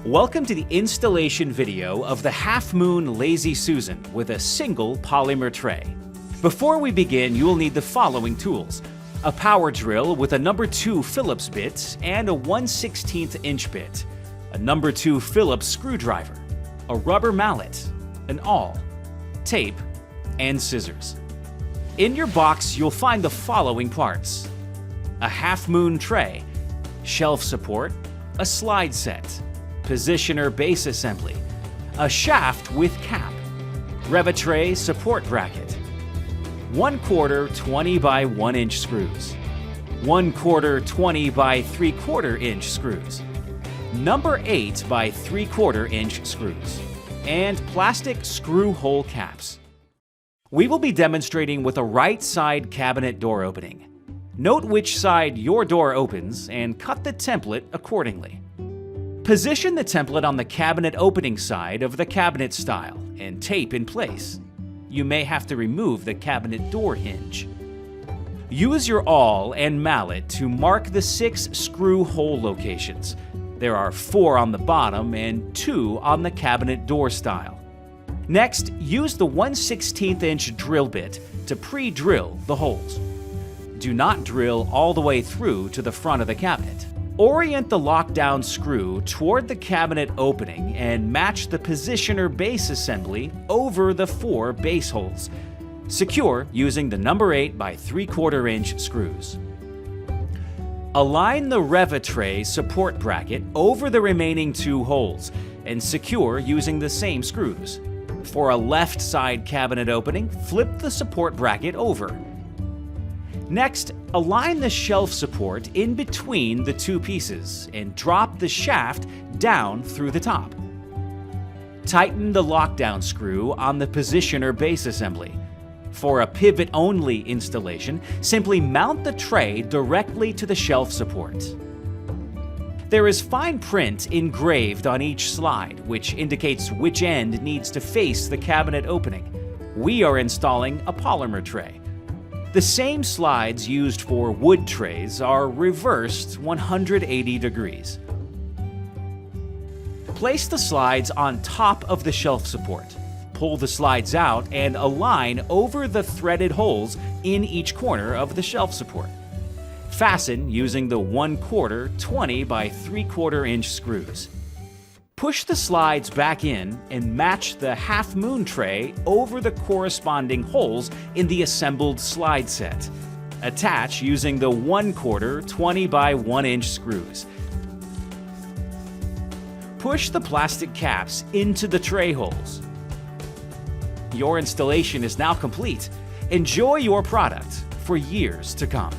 Welcome to the installation video of the Half Moon Lazy Susan with a single polymer tray. Before we begin, you will need the following tools: a power drill with a number 2 Phillips bit and a 1/16 inch bit, a number 2 Phillips screwdriver, a rubber mallet, an awl, tape, and scissors. In your box, you'll find the following parts: a Half Moon tray, shelf support, a slide set, positioner base assembly, a shaft with cap, Revitray support bracket, 1/4 20 by 1 inch screws, 1/4 20 by 3/4 inch screws, number 8 by 3/4 inch screws, and plastic screw hole caps. We will be demonstrating with a right side cabinet door opening. Note which side your door opens and cut the template accordingly. Position the template on the cabinet opening side of the cabinet style and tape in place. You may have to remove the cabinet door hinge. Use your awl and mallet to mark the 6 screw hole locations. There are 4 on the bottom and 2 on the cabinet door style. Next, use the 1/16 inch drill bit to pre-drill the holes. Do not drill all the way through to the front of the cabinet. Orient the lockdown screw toward the cabinet opening and match the positioner base assembly over the 4 base holes. Secure using the number 8 by 3/4 inch screws. Align the Revitray support bracket over the remaining 2 holes and secure using the same screws. For a left side cabinet opening, flip the support bracket over. Next, align the shelf support in between the 2 pieces and drop the shaft down through the top. Tighten the lockdown screw on the positioner base assembly. For a pivot-only installation, simply mount the tray directly to the shelf support. There is fine print engraved on each slide, which indicates which end needs to face the cabinet opening. We are installing a polymer tray. The same slides used for wood trays are reversed 180 degrees. Place the slides on top of the shelf support. Pull the slides out and align over the threaded holes in each corner of the shelf support. Fasten using the 1/4 20 by 3/4 inch screws. Push the slides back in and match the Half Moon tray over the corresponding holes in the assembled slide set. Attach using the 1/4 20 by 1 inch screws. Push the plastic caps into the tray holes. Your installation is now complete. Enjoy your product for years to come.